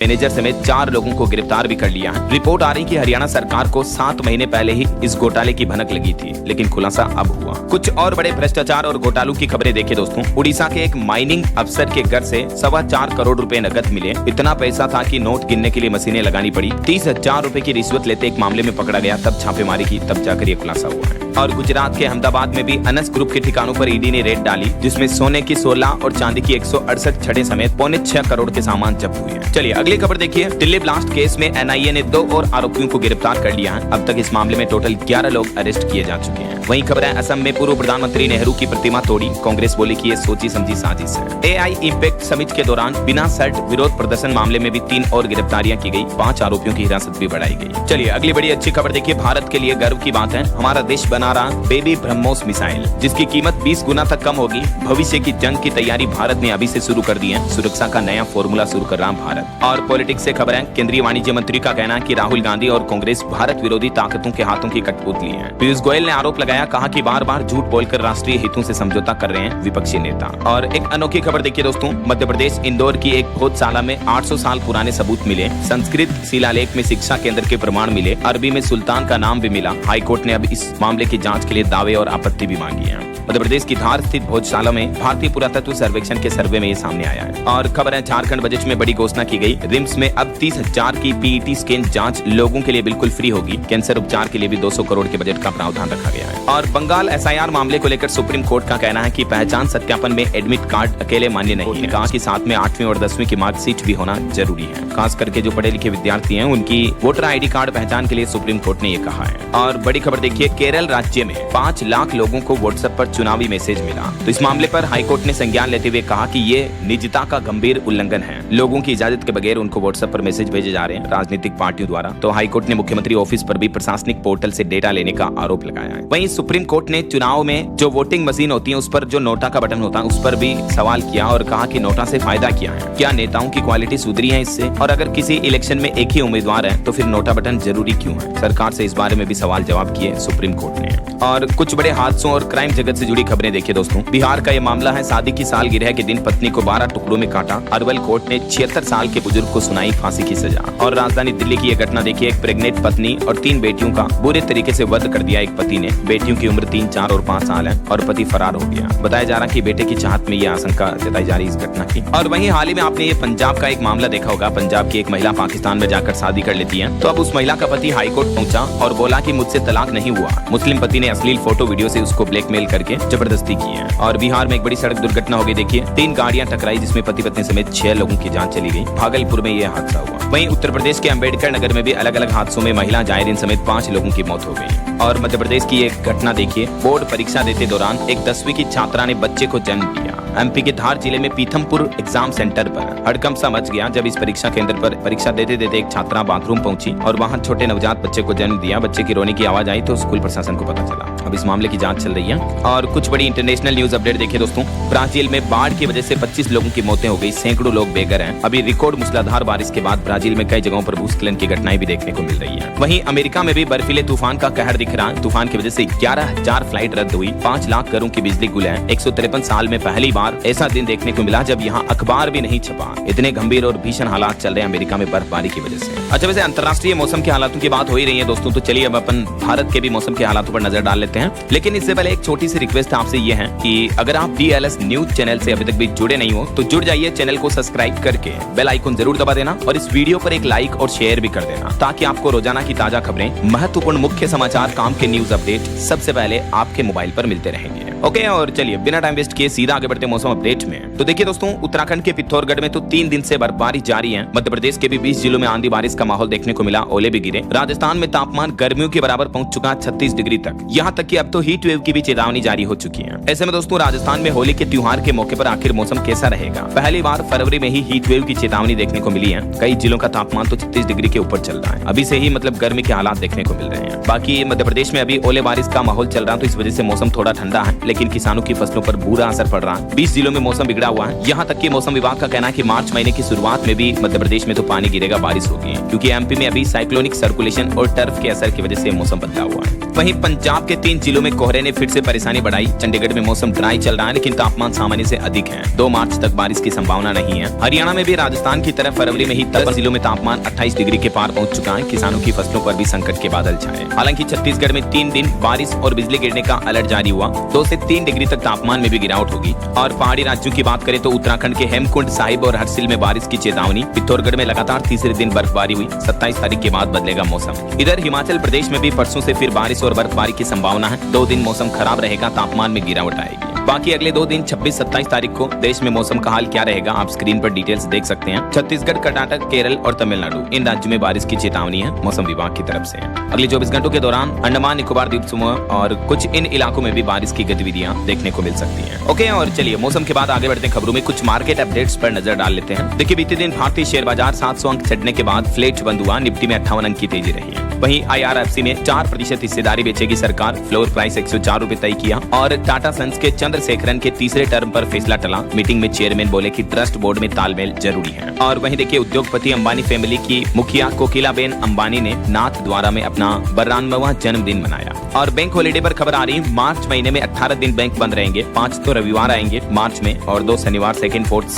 Manager समेत 4 लोगों को गिरफ्तार भी कर लिया है। रिपोर्ट आ रही कि हरियाणा सरकार को 7 महीने पहले ही इस घोटाले की भनक लगी थी, लेकिन खुलासा अब हुआ। कुछ और बड़े भ्रष्टाचार और घोटालों की खबरें देखिए दोस्तों। उड़ीसा के एक माइनिंग अफसर के घर से 4.25 करोड़ रुपए नकद मिले। इतना पैसा था कि नोट गिनने के लिए मशीनें लगानी पड़ी। 30,000 रुपए की रिश्वत लेते एक मामले में पकड़ा गया, तब छापेमारी की, तब जाकर ये खुलासा हुआ है। और गुजरात के अहमदाबाद में भी अनस ग्रुप के ठिकानों पर ईडी ने रेड डाली, जिसमें सोने की 16 और चांदी की 168 छड़ें समेत 6.25 करोड़ के सामान जब्त हुए हैं। चलिए अगली खबर देखिए। दिल्ली ब्लास्ट केस में एनआईए ने 2 और आरोपियों को गिरफ्तार कर लिया है। अब तक इस मामले में टोटल 11 लोग अरेस्ट किए जा चुके हैं। वहीं खबर है, असम में पूर्व प्रधानमंत्री नेहरू की प्रतिमा तोड़ी, कांग्रेस बोली कि ये सोची समझी साजिश है। एआई इंपैक्ट समिट के दौरान बिना शर्ट विरोध प्रदर्शन मामले में भी 3 और गिरफ्तारियां की गई, 5 आरोपियों की हिरासत भी बढ़ाई गई। चलिए अगली बड़ी अच्छी खबर देखिए। भारत के लिए गर्व की बात है, हमारा देश बना रहा बेबी ब्रह्मोस मिसाइल, जिसकी कीमत 20 गुना तक कम होगी। भविष्य की जंग की तैयारी भारत ने अभी से शुरू कर दी है। सुरक्षा का नया फॉर्मूला शुरू कर रहा भारत। और पॉलिटिक्स से खबर है, केंद्रीय वाणिज्य मंत्री का कहना है कि राहुल गांधी और कांग्रेस भारत विरोधी ताकतों के हाथों की कठपुतली है। पीयूष गोयल ने आरोप लगाया, कहा कि बार बार झूठ बोलकर राष्ट्रीय हितों से समझौता कर रहे हैं विपक्षी नेता। और एक अनोखी खबर देखिए दोस्तों। मध्य प्रदेश इंदौर की एक भोजशाला में 800 साल पुराने सबूत मिले। संस्कृत शिलालेख में शिक्षा केंद्र के प्रमाण मिले। अरबी में सुल्तान का नाम भी मिला। हाईकोर्ट ने अब इस मामले की जांच के लिए दावे और आपत्ति भी मांगी है। मध्य प्रदेश की धार स्थित भोजशाला में भारतीय पुरातत्व सर्वेक्षण के सर्वे में ये सामने आया है। और खबर है, झारखंड बजट में बड़ी घोषणा की गई। रिम्स में अब 30,000 की पीईटी स्कैन जांच लोगों के लिए बिल्कुल फ्री होगी। कैंसर उपचार के लिए भी 200 करोड़ के बजट का प्रावधान रखा गया है। और बंगाल एसआईआर मामले को लेकर सुप्रीम कोर्ट का कहना है कि पहचान सत्यापन में एडमिट कार्ड अकेले मान्य नहीं है। कहा कि साथ में 8वीं और 10वीं की मार्कशीट भी होना जरूरी है। खास करके जो पढ़े लिखे विद्यार्थी हैं, उनकी वोटर आईडी कार्ड पहचान के लिए सुप्रीम कोर्ट ने ये कहा है। और बड़ी खबर देखिए, केरल राज्य में 5 लाख लोगों को व्हाट्सएप पर चुनावी मैसेज मिला। तो इस मामले पर हाईकोर्ट ने संज्ञान लेते हुए कहा कि ये निजता का गंभीर उल्लंघन है। लोगों की इजाजत के बगैर उनको व्हाट्सएप पर मैसेज भेजे जा रहे हैं राजनीतिक पार्टियों द्वारा। तो हाईकोर्ट ने मुख्यमंत्री ऑफिस पर भी प्रशासनिक पोर्टल से डेटा लेने का आरोप लगाया है। वहीं सुप्रीम कोर्ट ने चुनाव में जो वोटिंग मशीन होती है, उस पर जो नोटा का बटन होता है, उस पर भी सवाल किया और कहा कि नोटा से फायदा क्या है, क्या नेताओं की क्वालिटी सुधरी है इससे, और अगर किसी इलेक्शन में एक ही उम्मीदवार है तो फिर नोटा बटन जरूरी क्यों है। सरकार से इस बारे में भी सवाल जवाब किए सुप्रीम कोर्ट ने। और कुछ बड़े हादसों और क्राइम जगत से जुड़ी खबरें देखिए दोस्तों। बिहार का ये मामला है, शादी की सालगिरह के दिन पत्नी को 12 टुकड़ों में काटा। अरवल कोर्ट ने 76 साल के बुजुर्ग को सुनाई फांसी की सजा। और राजधानी दिल्ली की यह घटना देखिए, एक प्रेग्नेंट पत्नी और 3 बेटियों का बुरे तरीके से वध कर दिया एक पति ने। बेटियों की उम्र 3, 4 और 5 साल है और पति फरार हो गया। बताया जा रहा कि बेटे की चाहत में यह आशंका जताई जा रही इस घटना की। और वहीं हाल ही में आपने ये पंजाब का एक मामला देखा होगा। पंजाब की एक महिला पाकिस्तान में जाकर शादी कर लेती है, तो अब उस महिला का पति हाईकोर्ट पहुंचा और बोला कि मुझसे तलाक नहीं हुआ। मुस्लिम पति ने अश्लील फोटो वीडियो से उसको ब्लैकमेल करके जबरदस्ती की है। और बिहार में एक बड़ी सड़क दुर्घटना हो गई देखिए। 3 गाड़ियां टकराई, जिसमें पति पत्नी समेत 6 लोगों की जान चली गई। भागलपुर में यह हादसा हुआ। वहीं उत्तर प्रदेश के अंबेडकर नगर में भी अलग अलग हादसों में महिला जायरीन समेत 5 लोगों की मौत हो गई। और मध्य प्रदेश की एक घटना देखिए। बोर्ड परीक्षा देते दौरान एक 10वीं की छात्रा ने बच्चे को जन्म दिया। एमपी के धार जिले में पीथमपुर एग्जाम सेंटर पर हड़कंप सा मच गया जब इस परीक्षा केंद्र पर परीक्षा देते देते एक छात्रा बाथरूम पहुंची और वहां छोटे नवजात बच्चे को जन्म दिया। बच्चे की रोने की आवाज आई तो स्कूल प्रशासन को पता चला। अब इस मामले की जांच चल रही है। और कुछ बड़ी इंटरनेशनल न्यूज अपडेट देखिए दोस्तों। ब्राजील में बाढ़ की वजह से 25 लोगों की मौतें हो गई, सैकड़ों लोग बेघर हैं। अभी रिकॉर्ड मूसलाधार बारिश के बाद ब्राजील में कई जगहों पर भूस्खलन की घटनाएं भी देखने को मिल रही है। वहीं अमेरिका में भी बर्फीले तूफान का कहर दिख रहा है। तूफान की वजह से 11,000 फ्लाइट रद्द हुई, 5 लाख घरों की बिजली गुल है। 153 साल में पहली बार ऐसा दिन देखने को मिला जब यहाँ अखबार भी नहीं छपा। इतने गंभीर और भीषण हालात चल रहे हैं अमेरिका में बर्फबारी की वजह से। अच्छा, वैसे अंतर्राष्ट्रीय मौसम के हालातों की बात हो ही रही है दोस्तों, तो चलिए अब अपन भारत के भी मौसम के हालातों पर नजर डाल लेते हैं। लेकिन इससे पहले एक छोटी सी रिक्वेस्ट आपसे ये है कि अगर आप DLS न्यूज चैनल से अभी तक भी जुड़े नहीं हो तो जुड़ जाइए। चैनल को सब्सक्राइब करके बेल आइकन जरूर दबा देना और इस वीडियो पर एक लाइक और शेयर भी कर देना, ताकि आपको रोजाना की ताजा खबरें, महत्वपूर्ण मुख्य समाचार, काम के न्यूज अपडेट सबसे पहले आपके मोबाइल पर मिलते रहेंगे। ओके, और चलिए बिना टाइम वेस्ट किए सीधा आगे बढ़ते मौसम अपडेट में। तो देखिए दोस्तों, उत्तराखंड के पिथौरागढ़ में तो 3 दिन से बर्फबारी जारी है। मध्य प्रदेश के भी 20 जिलों में आंधी बारिश का माहौल देखने को मिला, ओले भी गिरे। राजस्थान में तापमान गर्मियों के बराबर पहुंच चुका 36 डिग्री तक। यहाँ तक कि अब तो हीट वेव की भी चेतावनी जारी हो चुकी है। ऐसे में दोस्तों, राजस्थान में होली के त्योहार के मौके पर आखिर मौसम कैसा रहेगा? पहली बार फरवरी में ही हीट वेव की चेतावनी देखने को मिली है। कई जिलों का तापमान तो 36 डिग्री के ऊपर चल रहा है। अभी से ही मतलब गर्मी के हालात देखने को मिल रहे हैं। बाकी मध्य प्रदेश में अभी ओले बारिश का माहौल चल रहा है, तो इस वजह से मौसम थोड़ा ठंडा है, लेकिन किसानों की फसलों पर बुरा असर पड़ रहा है। 20 जिलों में मौसम बिगड़ा हुआ है। यहाँ तक कि मौसम विभाग का कहना है कि मार्च महीने की शुरुआत में भी मध्य प्रदेश में तो पानी गिरेगा, बारिश होगी, क्योंकि एमपी में अभी साइक्लोनिक सर्कुलेशन और टर्फ के असर की वजह से मौसम बदला हुआ है। वहीं पंजाब के 3 जिलों में कोहरे ने फिर से परेशानी बढ़ाई। चंडीगढ़ में मौसम ड्राई चल रहा है, लेकिन तापमान सामान्य से अधिक है। 2 मार्च तक बारिश की संभावना नहीं है। हरियाणा में भी राजस्थान की तरह फरवरी में ही 10 जिलों में तापमान 28 डिग्री के पार पहुंच चुका है। किसानों की फसलों पर भी संकट के बादल छाए। हालांकि छत्तीसगढ़ में 3 दिन बारिश और बिजली गिरने का अलर्ट जारी हुआ। 2 से 3 डिग्री तक तापमान में भी गिरावट होगी। और पहाड़ी राज्यों की बात करें तो उत्तराखंड के हेमकुंड साहिब और हरसिल में बारिश की चेतावनी। पिथौरागढ़ में लगातार तीसरे दिन बर्फबारी हुई। 27 तारीख के बाद बदलेगा मौसम। इधर हिमाचल प्रदेश में भी परसों से फिर बारिश और बर्फबारी की संभावना है। 2 दिन मौसम खराब रहेगा, तापमान में गिरावट आएगी। बाकी अगले 2 दिन 26-27 तारीख को देश में मौसम का हाल क्या रहेगा, आप स्क्रीन पर डिटेल्स देख सकते हैं। छत्तीसगढ़, कर्नाटक, केरल और तमिलनाडु, इन राज्यों में बारिश की चेतावनी है मौसम विभाग की तरफ से। अगले 24 घंटों के दौरान अंडमान निकोबार द्वीप समूह और कुछ इन इलाकों में भी बारिश की गतिविधियां देखने को मिल सकती हैं। ओके, और चलिए मौसम के बाद आगे बढ़ते हैं खबरों में। कुछ मार्केट अपडेट्स पर नजर डाल लेते हैं। देखिए, बीते दिन भारतीय शेयर बाजार 700 अंक चढ़ने के बाद फ्लैट बंद हुआ। निफ्टी में 58 अंक की तेजी रही है। वहीं IRFC में 4% हिस्सेदारी बेचेगी सरकार। फ्लोर प्राइस 104 रुपए तय किया। और टाटा सन्स के चंद्रशेखरन के तीसरे टर्म पर फैसला टला। मीटिंग में चेयरमैन बोले कि ट्रस्ट बोर्ड में तालमेल जरूरी है। और वहीं देखिए, उद्योगपति अंबानी फैमिली की मुखिया कोकिलाबेन अंबानी ने नाथ द्वारा में अपना 92वां जन्मदिन मनाया। और बैंक हॉलीडे पर खबर आ रही है, मार्च महीने में 18 दिन बैंक बंद रहेंगे। 5 तो रविवार आएंगे मार्च में और 2 शनिवार, सेकंड, फोर्थ